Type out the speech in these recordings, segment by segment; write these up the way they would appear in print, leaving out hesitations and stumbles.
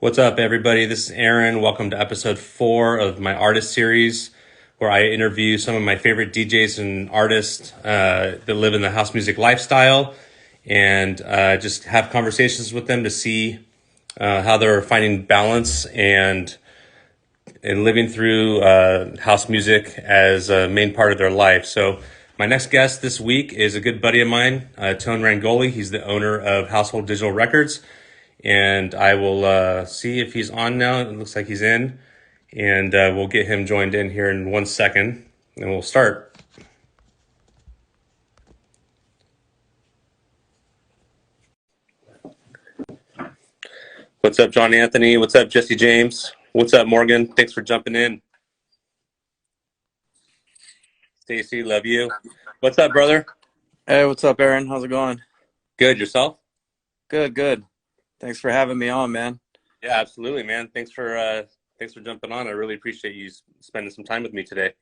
What's up, everybody? This is Aaron. Welcome to episode 4 of my artist series, where I interview some of my favorite DJs and artists that live in the house music lifestyle, and just have conversations with them to see how they're finding balance and living through house music as a main part of their life. So, my next guest this week is a good buddy of mine, Tone Rangole. He's the owner of Household Digital Records, and I will see if he's on now. It looks like he's in, and we'll get him joined in here in 1 second, and we'll start. What's up, John Anthony? What's up, Jesse James? What's up, Morgan? Thanks for jumping in. Stacy, love you. What's up, brother? Hey, what's up, Aaron? How's it going? Good, yourself? Good, good. Thanks for having me on, man. Yeah, absolutely, man. Thanks for jumping on. I really appreciate you spending some time with me today.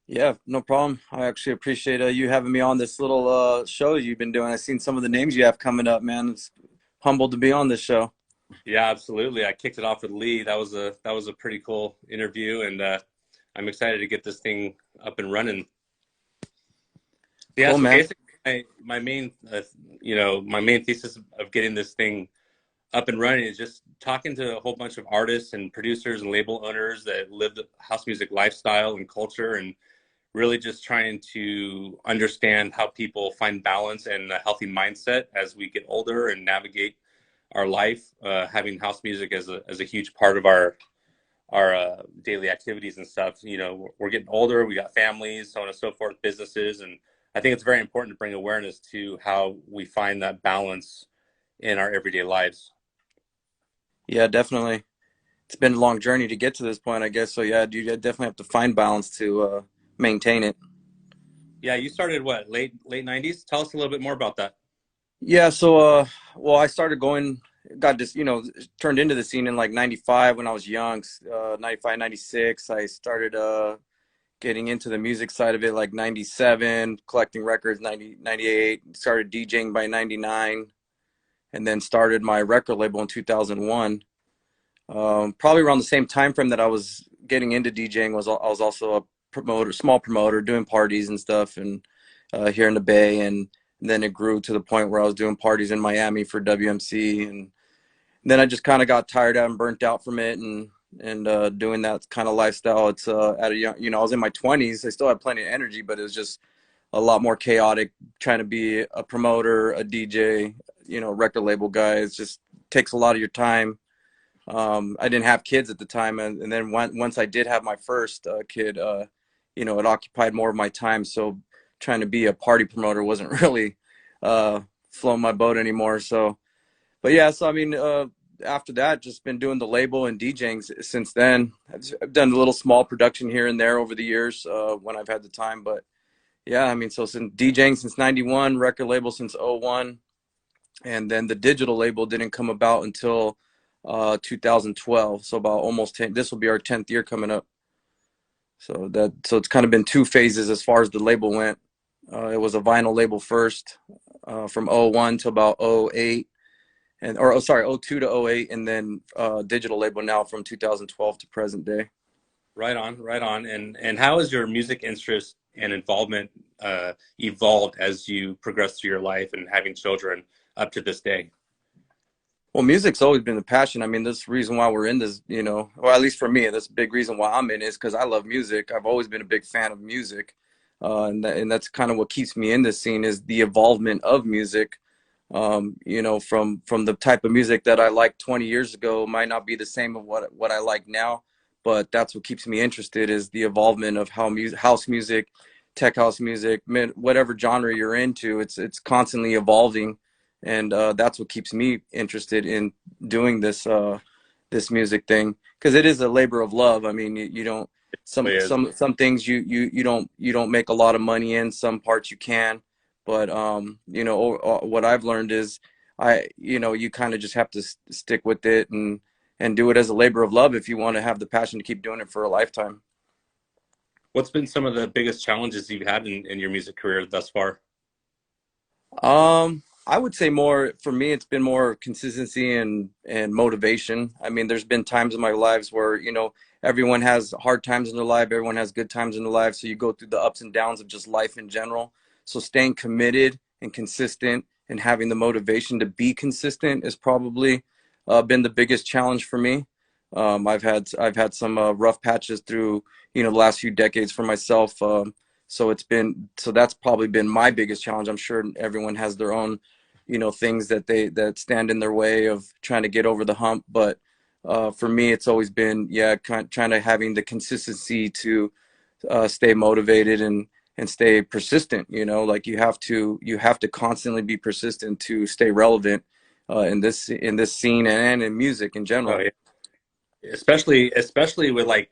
Yeah, no problem. I actually appreciate you having me on this little show you've been doing. I've seen some of the names you have coming up, man. It's humbled to be on this show. Yeah, absolutely. I kicked it off with Lee. That was a pretty cool interview, and I'm excited to get this thing up and running. Yeah, Cool, so man. basically, my main thesis of getting this thing up and running is just talking to a whole bunch of artists and producers and label owners that live the house music lifestyle and culture, and really just trying to understand how people find balance and a healthy mindset as we get older and navigate our life, having house music as a huge part of our daily activities and stuff. We're getting older, we got families, so on and so forth, businesses, and I think it's very important to bring awareness to how we find that balance in our everyday lives. Yeah, definitely. It's been a long journey to get to this point, I guess. So yeah, you definitely have to find balance to maintain it. Yeah, you started what, late 90s? Tell us a little bit more about that. Yeah, so well, I started going, got this, turned into the scene in like 95 when I was young, 95, 96. I started getting into the music side of it like 97, collecting records 90, 98, started DJing by 99, and then started my record label in 2001. Probably around the same time frame that I was getting into DJing was I was also a promoter, small promoter, doing parties and stuff, and here in the Bay, and then it grew to the point where I was doing parties in Miami for WMC, and then I just kind of got tired out and burnt out from it, and doing that kind of lifestyle. It's at a young, I was in my 20s. I still had plenty of energy, but it was just a lot more chaotic trying to be a promoter, a DJ, record label guy. It just takes a lot of your time. I didn't have kids at the time, and then once I did have my first kid, it occupied more of my time. So trying to be a party promoter wasn't really floating my boat anymore. So, but yeah, so I mean, after that, just been doing the label and DJing since then. I've done a little small production here and there over the years when I've had the time. But yeah, I mean, so since DJing since 91, record label since '01, and then the digital label didn't come about until 2012. So about almost 10. This will be our 10th year coming up. So it's kind of been two phases as far as the label went. It was a vinyl label first, from '01 to about '08, sorry, '02 to '08, and then digital label now from 2012 to present day. Right on, right on. And how has your music interest and involvement evolved as you progress through your life and having children up to this day? Well, music's always been a passion. I mean, this reason why we're in this, or at least for me, this big reason why I'm in is because I love music. I've always been a big fan of music, and that's kind of what keeps me in this scene is the evolvement of music. From the type of music that I liked 20 years ago might not be the same of what I like now, but that's what keeps me interested is the evolvement of how house music, tech house music, whatever genre you're into, it's constantly evolving, and that's what keeps me interested in doing this music thing because it is a labor of love. I mean, you don't It is. some things you don't make a lot of money in, some parts you can, but what I've learned is you kind of just have to stick with it and do it as a labor of love if you want to have the passion to keep doing it for a lifetime. What's been some of the biggest challenges you've had in your music career thus far? Um, I would say more for me, it's been more consistency and motivation. I mean, there's been times in my lives where, everyone has hard times in their life, everyone has good times in their life. So you go through the ups and downs of just life in general. So staying committed and consistent and having the motivation to be consistent is probably been the biggest challenge for me. I've had some rough patches through the last few decades for myself. So that's probably been my biggest challenge. I'm sure everyone has their own things that stand in their way of trying to get over the hump, but for me it's always been trying to having the consistency to stay motivated and stay persistent. Like you have to constantly be persistent to stay relevant in this scene and in music in Oh general. yeah. Especially with like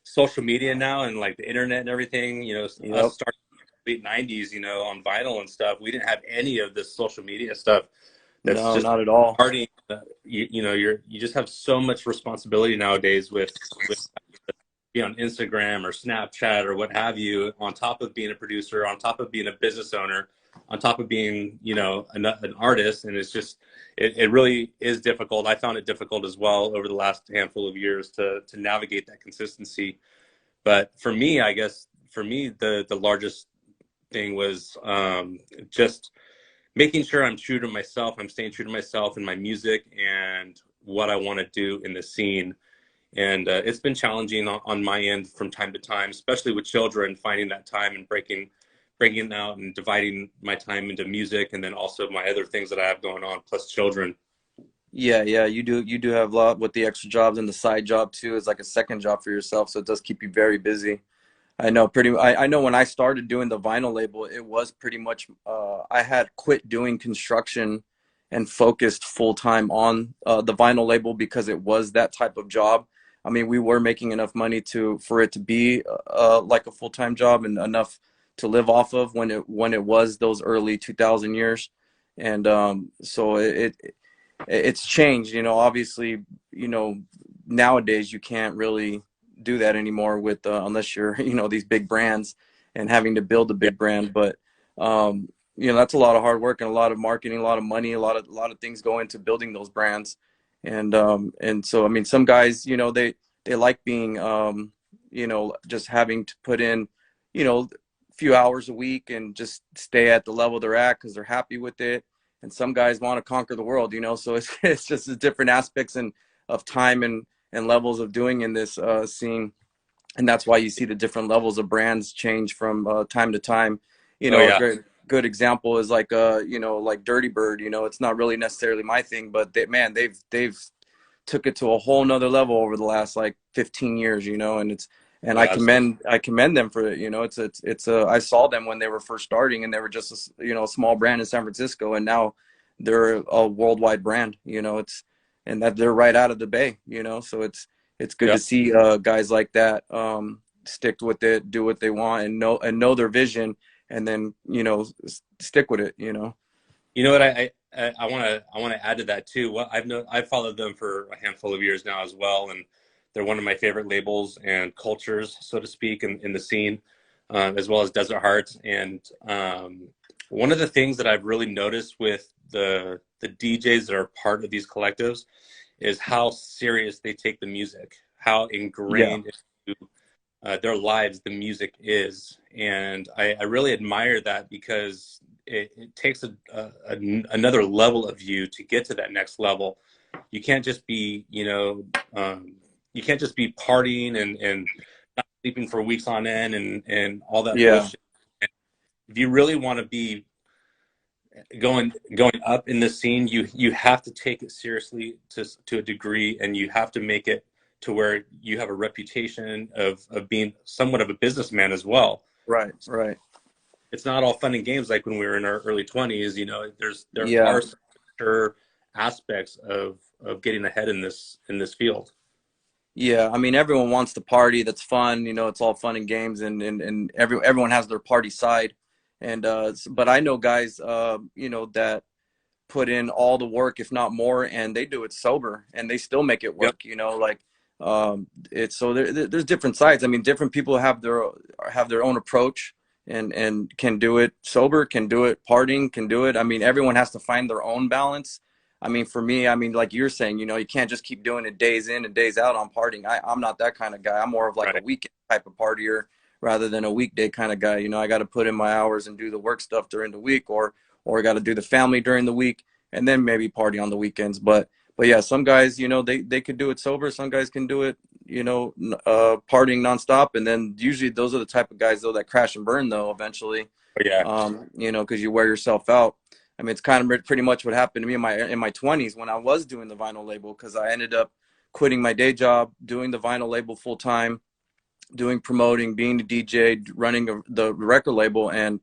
social media now and like the internet and everything, us Yep. starting in the late 90s, on vinyl and stuff, we didn't have any of this social media stuff that's No, just not at all. starting. You just have so much responsibility nowadays with be on Instagram or Snapchat or what have you, on top of being a producer, on top of being a business owner, on top of being, an artist. And it's just, it really is difficult. I found it difficult as well over the last handful of years to navigate that consistency. But for me, I guess, for me, the largest thing was just making sure I'm true to myself. I'm staying true to myself in my music and what I want to do in the scene. And it's been challenging on my end from time to time, especially with children, finding that time and breaking out and dividing my time into music and then also my other things that I have going on, plus children. Yeah, you do have a lot with the extra jobs, and the side job too is like a second job for yourself, so it does keep you very busy. I know when I started doing the vinyl label, it was pretty much I had quit doing construction and focused full time on the vinyl label because it was that type of job. I mean, we were making enough money for it to be like a full time job and enough to live off of when it was those early 2000 years. And so it's changed, obviously, you know nowadays you can't really do that anymore with unless you're these big brands and having to build a Yeah, big brand. But that's a lot of hard work and a lot of marketing, a lot of money, a lot of things go into building those brands. And so I mean, some guys, they like being just having to put in a few hours a week and just stay at the level they're at because they're happy with it. And some guys want to conquer the world, so it's just the different aspects and of time and levels of doing in this scene. And that's why you see the different levels of brands change from time to time. oh A yeah, great good example is like like Dirty Bird. It's not really necessarily my thing, but they've took it to a whole nother level over the last like 15 years. And oh, absolutely. I commend them for it. I saw them when they were first starting, and they were just a small brand in San Francisco, and now they're a worldwide brand. It's and that they're right out of the Bay. So it's good Yeah. to see guys like that stick with it, do what they want, and know their vision, and then stick with it. You know what I want to add to that too. Well, I've followed them for a handful of years now as well, and they're one of my favorite labels and cultures, so to speak, in the scene, as well as Desert Hearts. And one of the things that I've really noticed with the DJs that are part of these collectives is how serious they take the music, how Yeah, ingrained into their lives the music is. And I really admire that because it takes another level of you to get to that next level. You can't just be, you can't just be partying and not sleeping for weeks on end and all that yeah, bullshit. And if you really want to be going up in the scene, you have to take it seriously to a degree, and you have to make it to where you have a reputation of being somewhat of a businessman as well. right, right, It's not all fun and games like when we were in our early 20s. There yeah. are some sure aspects of getting ahead in this field. Yeah, I mean, everyone wants to party. That's fun. It's all fun and games, and everyone has their party side. And but I know guys, that put in all the work, if not more, and they do it sober, and they still make it Yep. work. Like it's so there's different sides. I mean, different people have their own approach and can do it sober, can do it partying, can do it. I mean, everyone has to find their own balance. I mean, for me, I mean, like you're saying, you know, you can't just keep doing it days in and days out on partying. I'm not that kind of guy. I'm more of like a Right. weekend type of partier rather than a weekday kind of guy. You know, I got to put in my hours and do the work stuff during the week, or I got to do the family during the week, and then maybe party on the weekends. But yeah, some guys, you know, they could do it sober. Some guys can do it, you know, partying nonstop. And then usually those are the type of guys though that crash and burn though eventually, But yeah. you know, because you wear yourself out. I mean, it's kind of pretty much what happened to me in my 20s when I was doing the vinyl label, because I ended up quitting my day job, doing the vinyl label full time, doing promoting, being a DJ, running the record label, and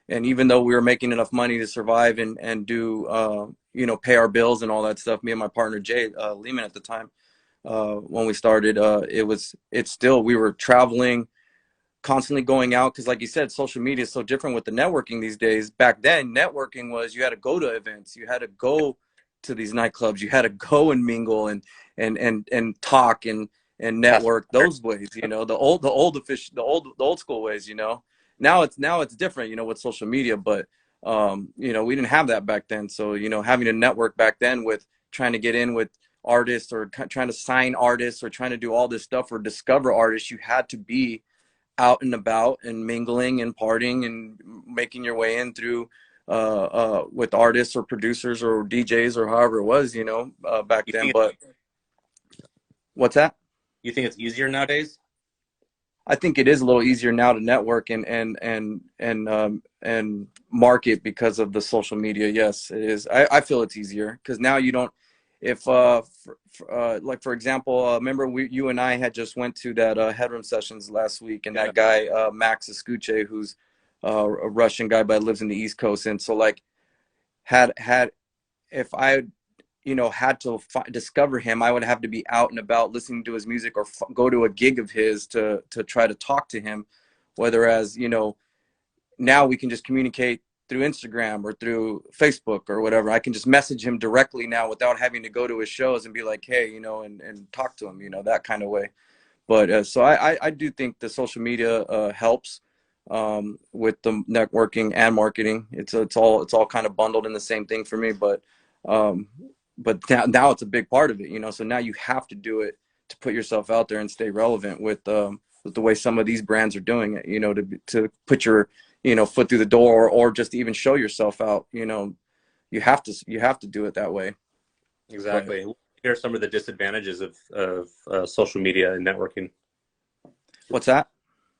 even though we were making enough money to survive and do you know, pay our bills and all that stuff, me and my partner Jay Lehman at the time, when we started, it's still, we were traveling, constantly going out, because like you said, social media is so different with the networking these days. Back then, networking was you had to go to events, you had to go to these nightclubs, you had to go and mingle and talk and That's network those ways, you know, the old school ways, you know. Now it's different, you know, with social media, but you know, we didn't have that back then. So, you know, having a network back then with trying to get in with artists, or trying to sign artists, or trying to do all this stuff or discover artists, you had to be out and about and mingling and partying and making your way in through with artists or producers or DJs or however it was, you know, back you then. think But what's that? you think it's easier nowadays? I think it is a little easier now to network and market because of the social media. Yes, it is. I feel it's easier because now you don't. If like for example, remember you and I had just went to that Headroom Sessions last week, and Yeah. that guy Max Escuche, who's a Russian guy but lives in the East Coast, and so like had if I, you know, had to discover him, I would have to be out and about listening to his music, or go to a gig of his to try to talk to him. Whereas, you know, now we can just communicate through Instagram or through Facebook or whatever. I can just message him directly now without having to go to his shows and be like, hey, you know, and talk to him, you know, that kind of way. But so I do think the social media helps with the networking and marketing. It's all kind of bundled in the same thing for me. Um, but now it's a big part of it, you know. So now you have to do it to put yourself out there and stay relevant with the way some of these brands are doing it, you know, to put your, you know, foot through the door, or just even show yourself out, you know. You have to do it that way. But Exactly. Here are some of the disadvantages of social media and networking. what's that?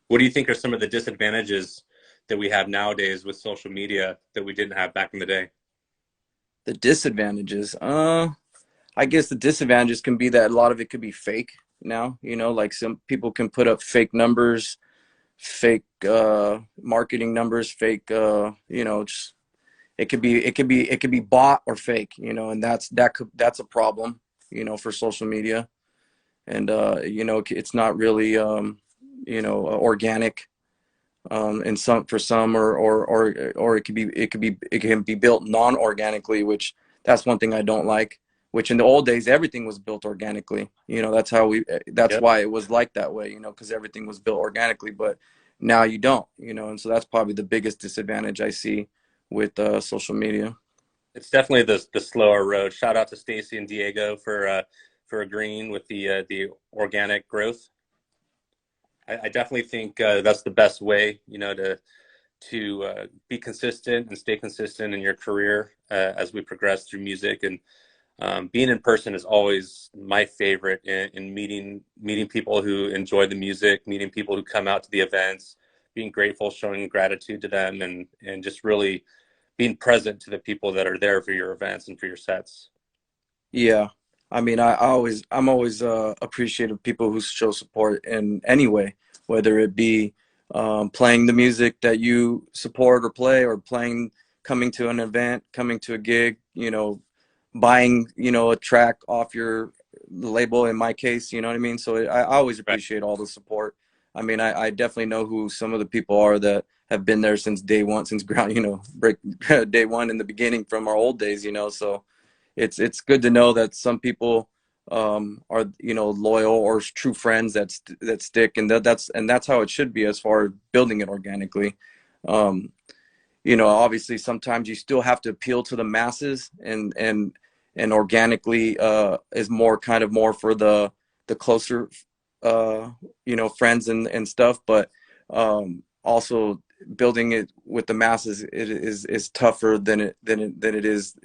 What do you think are some of the disadvantages that we have nowadays with social media that we didn't have back in the day? The disadvantages, I guess the disadvantages can be that a lot of it could be fake now, you know, like some people can put up fake numbers, fake marketing numbers, fake you know, just it could be bought or fake, you know, and that's a problem, you know, for social media. And you know, it's not really you know, organic, and some for some, or it can be built non-organically, which that's one thing I don't like. Which in the old days everything was built organically. You know, that's Yep. why it was like that way. You know, because everything was built organically. But now you don't. You know, and so that's probably the biggest disadvantage I see with social media. It's definitely the slower road. Shout out to Stacy and Diego for agreeing with the organic growth. I definitely think that's the best way, you know, to be consistent and stay consistent in your career as we progress through music. And being in person is always my favorite in meeting people who enjoy the music, meeting people who come out to the events, being grateful, showing gratitude to them, and just really being present to the people that are there for your events and for your sets. Yeah. I mean, I'm always appreciative of people who show support in any way, whether it be playing the music that you support or play, or coming to an event, coming to a gig, you know, buying, you know, a track off your label in my case, you know what I mean? So I always Right. appreciate all the support. I mean, I definitely know who some of the people are that have been there since day one, since ground, you know, break day one in the beginning from our old days, you know. So it's good to know that some people are, you know, loyal or true friends that stick, and that's how it should be as far as building it organically. Um, you know, obviously sometimes you still have to appeal to the masses, and organically is more kind of more for the closer uh you know, friends and stuff. But also building it with the masses, it is tougher than it is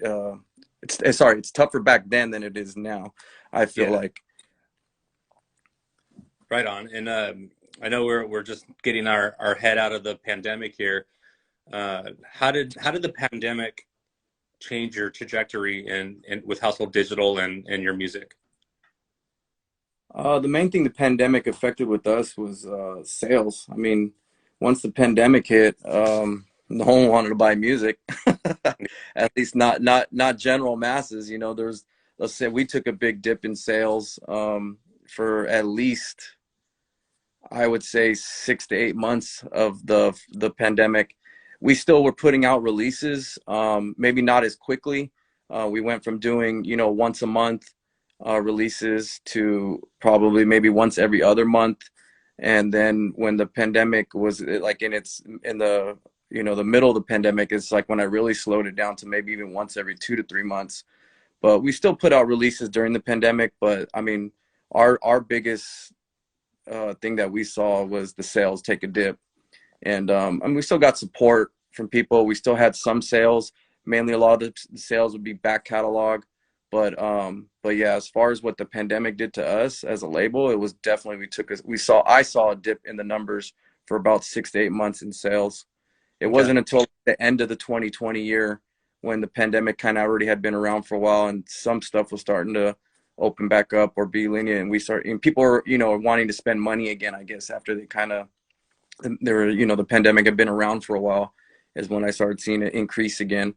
it's sorry, it's tougher back then than it is now, I feel Yeah, like. right on. And I know we're just getting our head out of the pandemic here. How did the pandemic change your trajectory in with Household Digital and your music? The main thing the pandemic affected with us was sales. I mean, once the pandemic hit, no one wanted to buy music. At least not general masses. You know, there's, let's say we took a big dip in sales for at least, I would say, 6 to 8 months of the pandemic. We still were putting out releases, maybe not as quickly. We went from doing, you know, once a month releases to probably maybe once every other month. And then when the pandemic was like in the, you know, the middle of the pandemic, is like when I really slowed it down to maybe even once every 2 to 3 months. But we still put out releases during the pandemic. But I mean, our biggest thing that we saw was the sales take a dip. And I mean, we still got support from people. We still had some sales. Mainly, a lot of the sales would be back catalog. But yeah, as far as what the pandemic did to us as a label, it was definitely, I saw a dip in the numbers for about 6 to 8 months in sales. It Okay. wasn't until the end of the 2020 year, when the pandemic kind of already had been around for a while and some stuff was starting to open back up or be lenient, and people were, you know, wanting to spend money again, I guess, after they kind of, they were, you know, the pandemic had been around for a while, is when I started seeing it increase again.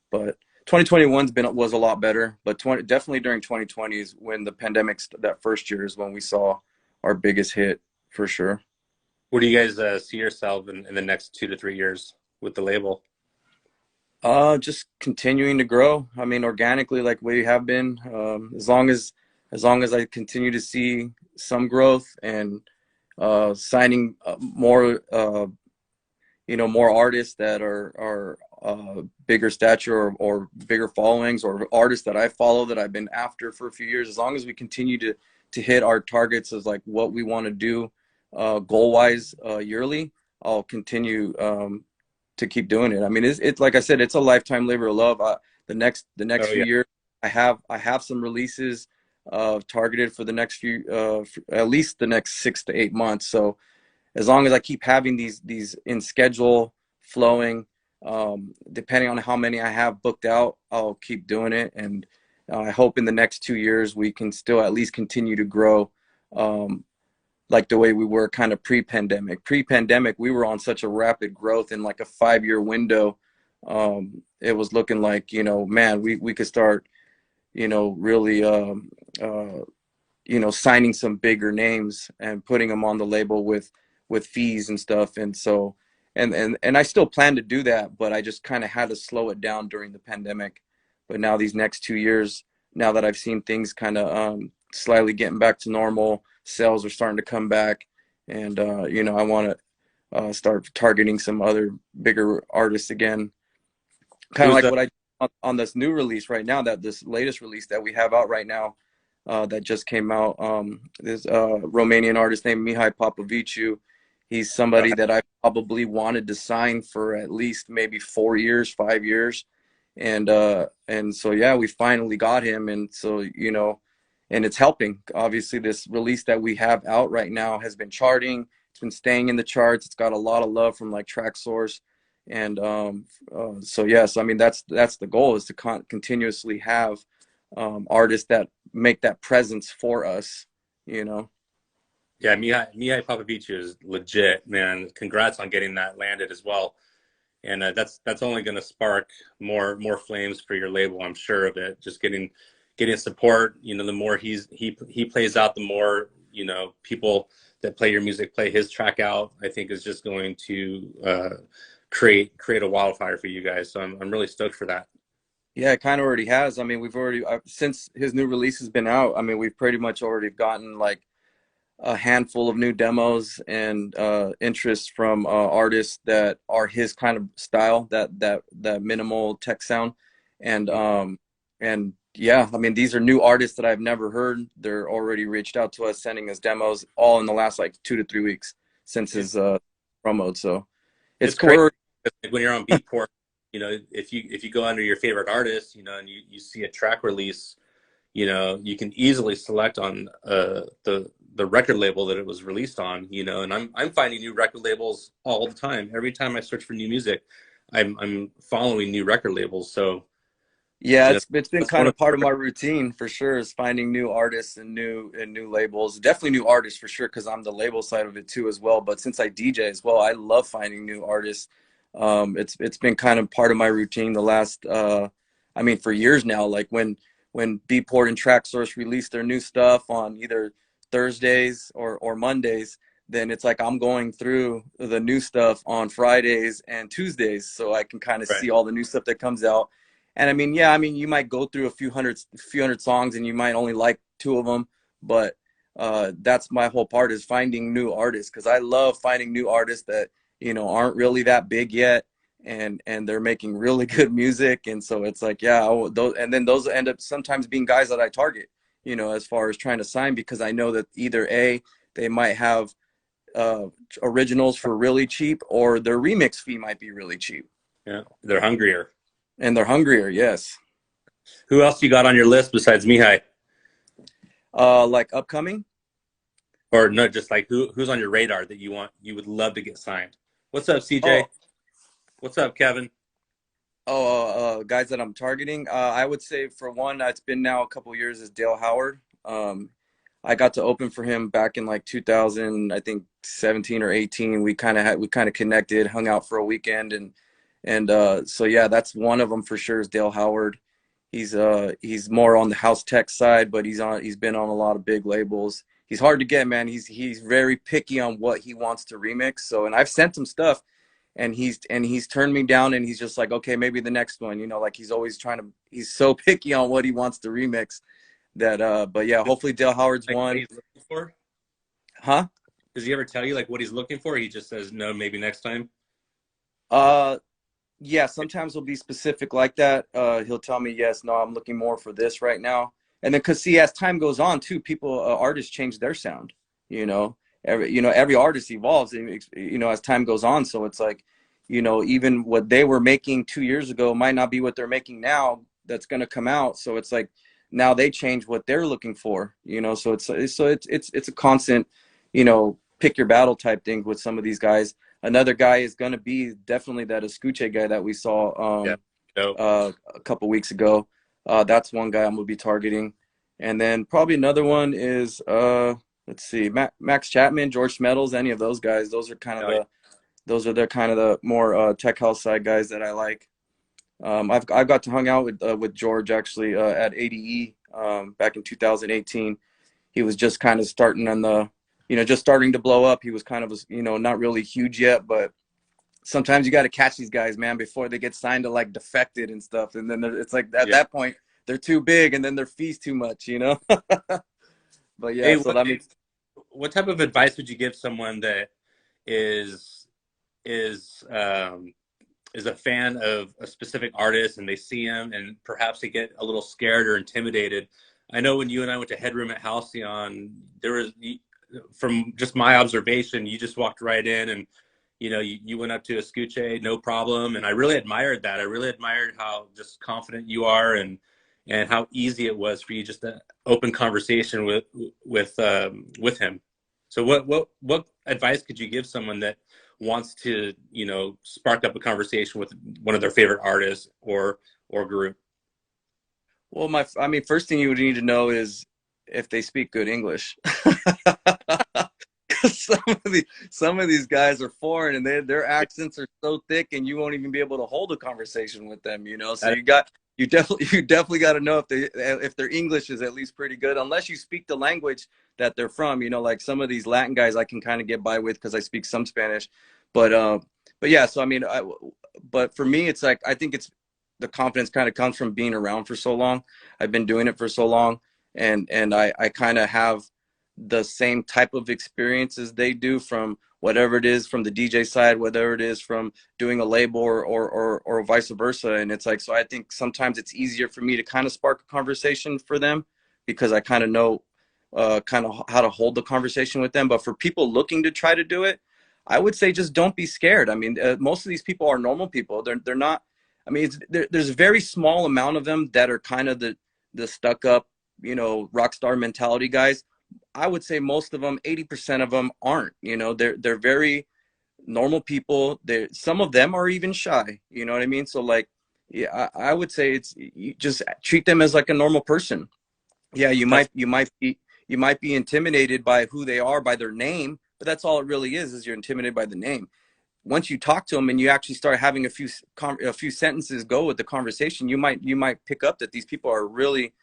But 2021's been was a lot better, but definitely during 2020 is when the pandemic, that first year is when we saw our biggest hit for sure. Where do you guys see yourself in the next 2 to 3 years with the label? Just continuing to grow. I mean, organically, like we have been. As long as I continue to see some growth and signing more, you know, more artists that are bigger stature, or bigger followings, or artists that I follow that I've been after for a few years. As long as we continue to hit our targets as like what we want to do goal wise yearly, I'll continue to keep doing it. I mean, it's like I said, it's a lifetime labor of love. The next Oh few yeah. years, I have some releases targeted for the next few, for at least the next 6 to 8 months. So as long as I keep having these in schedule flowing, depending on how many I have booked out, I'll keep doing it. And I hope in the next 2 years we can still at least continue to grow, like the way we were kind of pre-pandemic. Pre-pandemic, we were on such a rapid growth in like a 5 year window. It was looking like, you know, man, we could start, you know, really, you know, signing some bigger names and putting them on the label with fees and stuff. And so, and I still plan to do that, but I just kind of had to slow it down during the pandemic. But now these next 2 years, now that I've seen things kind of slightly getting back to normal, sales are starting to come back, and you know, I want to start targeting some other bigger artists again, kind of Who's like what I on this new release right now, that this latest release that we have out right now, that just came out. This Romanian artist named Mihai Popoviciu. He's somebody that I probably wanted to sign for at least maybe 4 years, 5 years, and so yeah, we finally got him, and so, you know, and it's helping. Obviously, this release that we have out right now has been charting. It's been staying in the charts. It's got a lot of love from like Track Source, and so yes, I mean, that's the goal, is to continuously have artists that make that presence for us, you know. Yeah, Mihai Popoviciu is legit, man. Congrats on getting that landed as well. And that's only going to spark more flames for your label. I'm sure of it. Just getting support. You know, the more he plays out, the more, you know, people that play your music play his track out. I think is just going to create a wildfire for you guys. So I'm really stoked for that. Yeah, it kind of already has. I mean, we've already, since his new release has been out, I mean, we've pretty much already gotten like a handful of new demos and interest from artists that are his kind of style, that minimal tech sound, and and yeah, I mean these are new artists that I've never heard. They're already reached out to us, sending us demos, all in the last like 2 to 3 weeks since It, his promo. So it's it's crazy. cool. Like when you're on Beatport, if you go under your favorite artist, and you see a track release, you can easily select on the record label that it was released on, and I'm finding new record labels all the time. Every time I search for new music, I'm following new record labels. So, Yeah, you know, it's been that's kind one of of part of the, my routine for sure, is finding new artists and new labels. Definitely new artists for sure, because I'm the label side of it too as well. But since I DJ as well, I love finding new artists. It's been kind of part of my routine the last I mean for years now. Like when Beatport and Track Source release their new stuff on either Thursdays or Mondays, then it's like I'm going through the new stuff on Fridays and Tuesdays, so I can kind of right. see all the new stuff that comes out. And I mean, yeah, I mean, you might go through a few hundred songs, and you might only like two of them, but that's my whole part, is finding new artists, because I love finding new artists that aren't really that big yet, and they're making really good music, and so it's like, yeah, those end up sometimes being guys that I target, as far as trying to sign, because I know that either A, they might have uh, originals for really cheap, or their remix fee might be really cheap, Yeah, they're hungrier. and they're hungrier. Yes. Who else you got on your list besides Mihai? Like upcoming. Or no, just like who's on your radar that you would love to get signed? What's up, CJ? Oh, What's up, Kevin? guys that I'm targeting. I would say for one, it's been now a couple years, is Dale Howard. I got to open for him back in like 2000, I think 17 or 18. We kind of connected, hung out for a weekend, and so yeah, that's one of them for sure, is Dale Howard. He's more on the house tech side, but he's been on a lot of big labels. He's hard to get, man. He's very picky on what he wants to remix. So, and I've sent him stuff, and he's turned me down, and he's just like, okay, maybe the next one, like he's always trying to, he's so picky on what he wants to remix, that but yeah, hopefully Dale Howard's Like what one. he's looking for? Huh? Does he ever tell you like what he's looking for? Or he just says no, maybe next time. uh yeah, sometimes he'll be specific like that. He'll tell me, yes, no, I'm looking more for this right now. And then, because see, as time goes on too, people, artists change their sound. you know every artist evolves, as time goes on. So it's like, even what they were making 2 years ago might not be what they're making now, that's going to come out. So it's like, now they change what they're looking for. So it's a constant, pick your battle type thing with some of these guys. Another guy is going to be definitely that Escuche guy that we saw Yeah. No. a couple weeks ago. That's one guy I'm going to be targeting. And then probably another one is, let's see, Max Chapman, George Smettles, any of those guys. No. Yeah. Those are the kind of the more tech house side guys that I like. I've got to hung out with George actually at ADE back in 2018. He was just kind of starting on the, just starting to blow up. He was kind of, not really huge yet, but sometimes you got to catch these guys, man, before they get signed to like Defected and stuff. And then it's like at Yeah. that point they're too big, and then their fees too much. But yeah, Hey, so what that means, what type of advice would you give someone that is is um, is a fan of a specific artist and they see him and perhaps they get a little scared or intimidated? I know when you and I went to Headroom at Halcyon, there was, from just my observation, you just walked right in and you went up to Escuche, no problem. And I really admired that. I really admired how just confident you are, and how easy it was for you just to open conversation with him. So what advice could you give someone that wants to, spark up a conversation with one of their favorite artists or group? well, I mean, first thing you would need to know is if they speak good English. 'Cause some of these guys are foreign, and their accents are so thick, and you won't even be able to hold a conversation with them. So That, you definitely got to know if their English is at least pretty good, unless you speak the language that they're from. Like some of these Latin guys I can kind of get by with, because I speak some Spanish. But yeah, so I mean, but for me, it's like, I think it's the confidence kind of comes from being around for so long. I've been doing it for so long, and I kind of have the same type of experiences they do, from whatever it is from the DJ side, whatever it is from doing a label, or vice versa. And it's like, so I think sometimes it's easier for me to kind of spark a conversation for them, because I kind of know kind of how to hold the conversation with them. But for people looking to try to do it, I would say just don't be scared. I mean, most of these people are normal people. They're not. I mean, there's a very small amount of them that are kind of the stuck up, rock star mentality guys. I would say most of them, 80% of them aren't. They're very normal people. Some of them are even shy. You know what I mean? So like, yeah, I would say you just treat them as like a normal person. Yeah, That's you might be intimidated by who they are, by their name, but that's all it really is you're intimidated by the name. Once you talk to them and you actually start having a few sentences go with the conversation, you might pick up that these people are really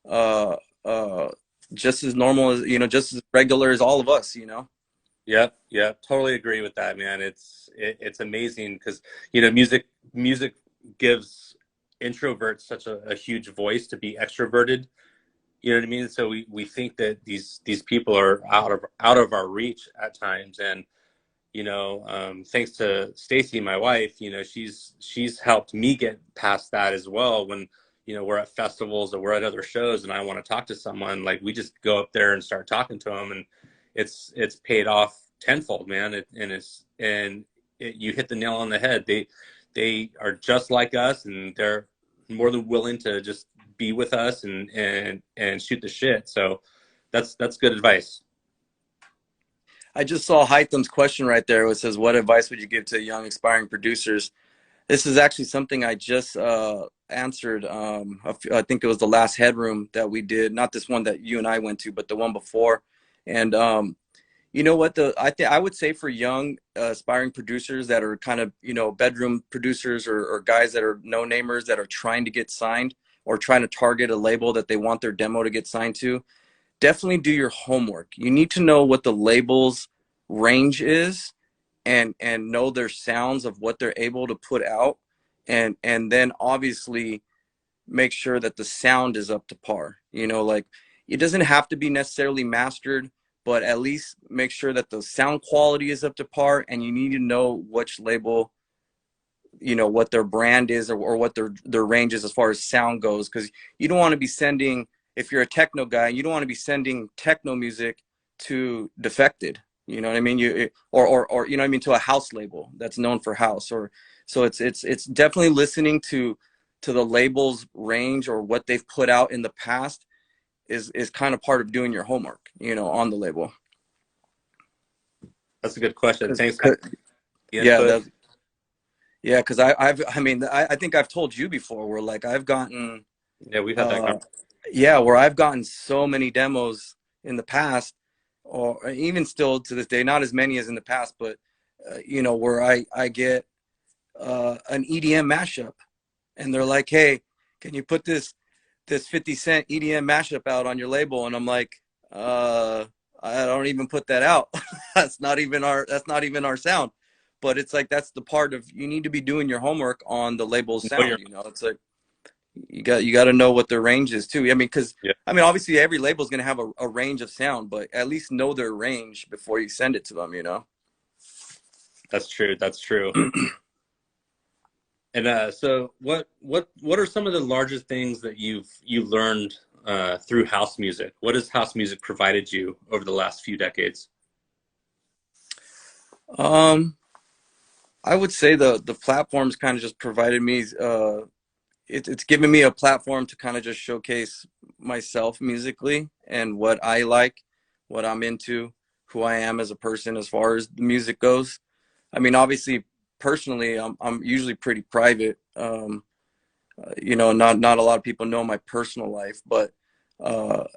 uh uh just as normal as, just as regular as all of us. Yep, yep, totally agree with that, man. It's amazing because music gives introverts such a huge voice to be extroverted. You know what I mean? So we think that these people are out of our reach at times, and thanks to Stacy, my wife, she's helped me get past that as well. When we're at festivals or we're at other shows, and I want to talk to someone, like we just go up there and start talking to them, and it's paid off tenfold, man. You hit the nail on the head. They are just like us, and they're more than willing to just be with us and shoot the shit. So that's good advice. I just saw Hytham's question right there. It says, what advice would you give to young aspiring producers? This is actually something I just answered. I think it was the last headroom that we did, not this one that you and I went to, but the one before. And you know what? I would say for young aspiring producers that are kind of bedroom producers, or guys that are no namers that are trying to get signed, or trying to target a label that they want their demo to get signed to, definitely do your homework. You need to know what the label's range is, and know their sounds of what they're able to put out, and then obviously make sure that the sound is up to par. Like, it doesn't have to be necessarily mastered, but at least make sure that the sound quality is up to par. And you need to know which label, what their brand is, or what their range is as far as sound goes, because you don't want to be sending, if you're a techno guy, you don't want to be sending techno music to Defected. You know what I mean? Or you know what I mean, to a house label that's known for house. Or so it's definitely listening to the label's range, or what they've put out in the past is kind of part of doing your homework, on the label. That's a good question. Thanks. Yeah, Input. yeah, because I think I've told you before, where like I've gotten Yeah, we've had that uh conversation. yeah, where I've gotten so many demos in the past, or even still to this day, not as many as in the past, but where I get an EDM mashup, and they're like, hey, can you put this 50 Cent EDM mashup out on your label? And I'm like, I don't even put that out. That's not even our sound. But it's like, that's the part of, you need to be doing your homework on the label's Know your sound. It's like, you got to know what their range is too. I mean, because Yeah, obviously every label is going to have a range of sound, but at least know their range before you send it to them. that's true. That's true. And so what are some of the largest things that you learned through house music? What has house music provided you over the last few decades? um I would say the platforms kind of just provided me it's given me a platform to kind of just showcase myself musically, and what I like, what I'm into, who I am as a person as far as the music goes. I mean, obviously, personally, I'm usually pretty private. Not a lot of people know my personal life, but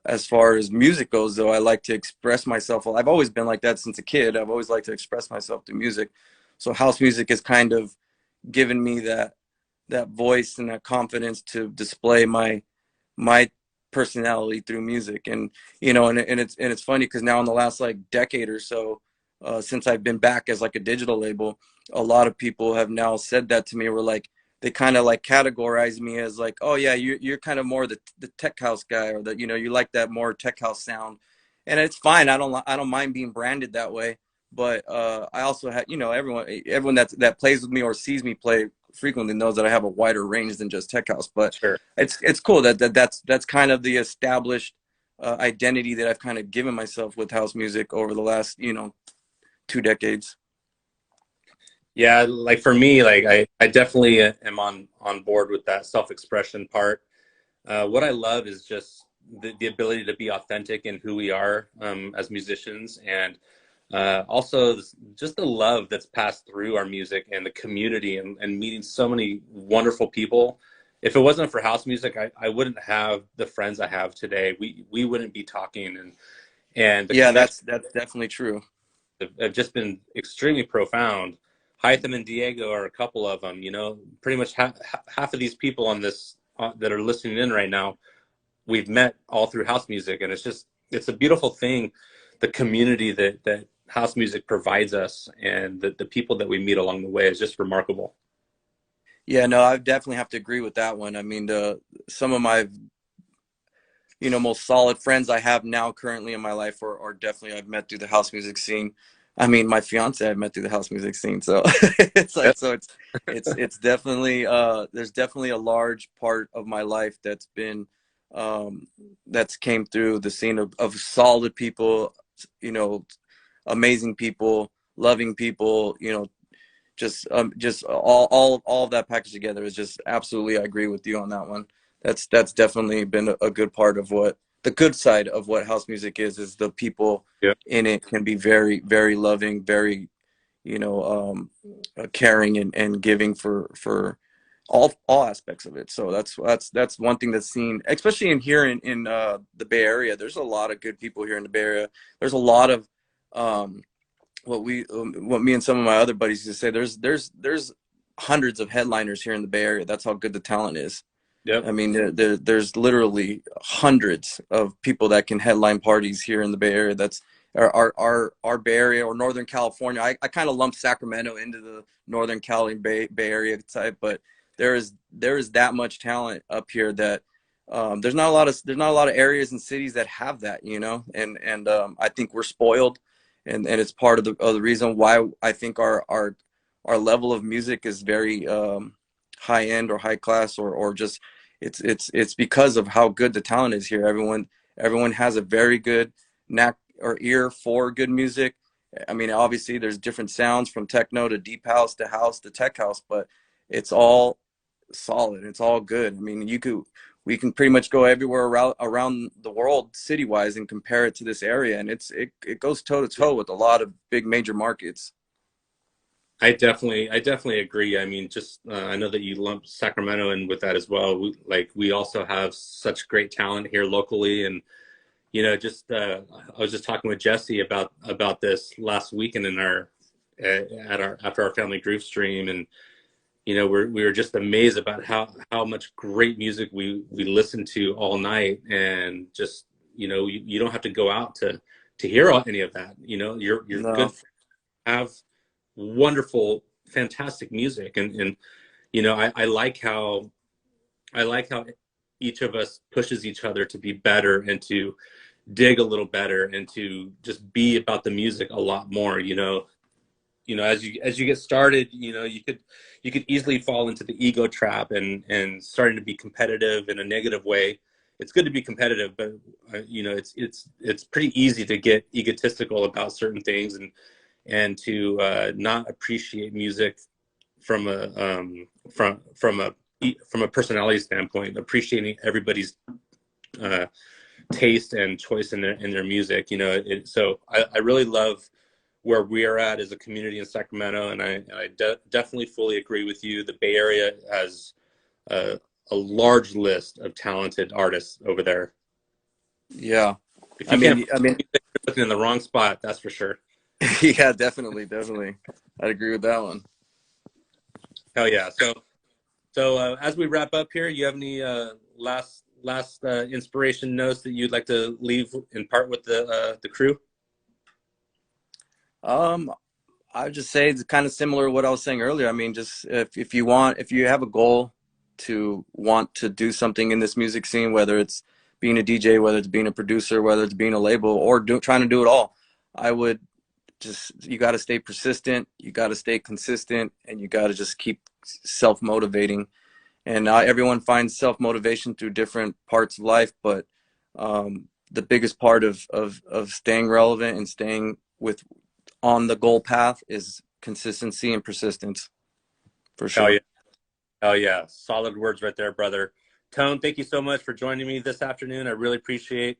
as far as music goes, though, I like to express myself. Well, I've always been like that since a kid. I've always liked to express myself through music. So house music has kind of given me that voice and that confidence to display my personality through music. And it's funny because now in the last like decade or so, since I've been back as like a digital label, a lot of people have now said that to me. We're like, they kind of like categorize me as like, oh yeah, you're kind of more the tech house guy, or that you like that more tech house sound. and it's fine. I don't mind being branded that way. But I also have, everyone that plays with me or sees me play frequently knows that I have a wider range than just tech house. But Sure. it's cool that's kind of the established identity that I've kind of given myself with house music over the last 2 decades. Yeah, like for me, like I definitely am on board with that self-expression part. What I love is just the ability to be authentic in who we are as musicians, and also just the love that's passed through our music and the community, and meeting so many wonderful people. If it wasn't for house music, I wouldn't have the friends I have today. We wouldn't be talking, and the Yeah, connections that's definitely true. have just been extremely profound. Hytham and Diego are a couple of them. You know, pretty much half of these people on this that are listening in right now, we've met all through house music, and it's a beautiful thing, the community that house music provides us, and the people that we meet along the way is just remarkable. Yeah, no, I definitely have to agree with that one. I mean, the some of my most solid friends I have now currently in my life are definitely I've met through the house music scene. I mean, my fiance I've met through the house music scene. So it's Yep. like it's definitely there's definitely a large part of my life that's been that's came through the scene of solid people, you know, amazing people, loving people, just all of that packaged together is just absolutely. I agree with you on that one. That's definitely been a good part of what the good side of what house music is the people Yep. in it can be very very loving, very you know caring and giving for all aspects of it. So that's one thing that's seen, especially in here in the Bay Area. There's a lot of good people here in the Bay Area. There's a lot of um, what me and some of my other buddies used to say. There's hundreds of headliners here in the Bay Area. That's how good the talent is. Yep. I mean, there's literally hundreds of people that can headline parties here in the Bay Area. That's our Bay Area or Northern California. I kind of lump Sacramento into the Northern Cali Bay Area type, but there is that much talent up here that there's not a lot of areas and cities that have that, and I think we're spoiled, and it's part of the reason why I think our level of music is very high end or high class or just it's because of how good the talent is here. Everyone has a very good knack or ear for good music. I mean, obviously there's different sounds from techno to deep house to tech house, but it's all solid. It's all good. I mean, we can pretty much go everywhere around the world city wise and compare it to this area, and it goes toe to toe with a lot of big major markets. I definitely agree. I mean, just I know that you lump Sacramento in with that as well. We also have such great talent here locally, and just I was just talking with Jesse about this last weekend in our at our after our family group stream, and we were just amazed about how much great music we listened to all night, and just you don't have to go out to hear any of that. You're No, good friends have wonderful, fantastic music, and I like how each of us pushes each other to be better and to dig a little better and to just be about the music a lot more. As you get started, you could easily fall into the ego trap and starting to be competitive in a negative way. It's good to be competitive, but it's pretty easy to get egotistical about certain things, and to not appreciate music from a personality standpoint, appreciating everybody's uh, taste and choice in their music. So I really love where we are at as a community in Sacramento, and I definitely fully agree with you. The Bay Area has a large list of talented artists over there. yeah, If I you can't mean, find music, you're looking in the wrong spot, that's for sure. yeah, definitely, I'd agree with that one. Hell yeah. So as we wrap up here, you have any last inspiration notes that you'd like to leave in part with the crew? Um, I would just say it's kind of similar to what I was saying earlier. I mean, just if you have a goal to want to do something in this music scene, whether it's being a DJ, whether it's being a producer, whether it's being a label, or trying to do it all. I would you got to stay persistent, you got to stay consistent, and you got to just keep self-motivating. And everyone finds self-motivation through different parts of life, but the biggest part of staying relevant and staying with on the goal path is consistency and persistence, for Hell sure. yeah. Hell yeah. Solid words right there, brother. Tone, thank you so much for joining me this afternoon. I really appreciate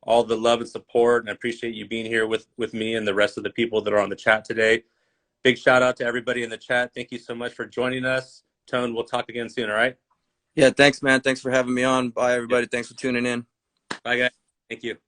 all the love and support, and I appreciate you being here with me and the rest of the people that are on the chat today. Big shout out to everybody in the chat. Thank you so much for joining us. Tone, we'll talk again soon, all right? Yeah, thanks, man. Thanks for having me on. Bye, Yep. everybody. Thanks for tuning in. Bye, guys. Thank you.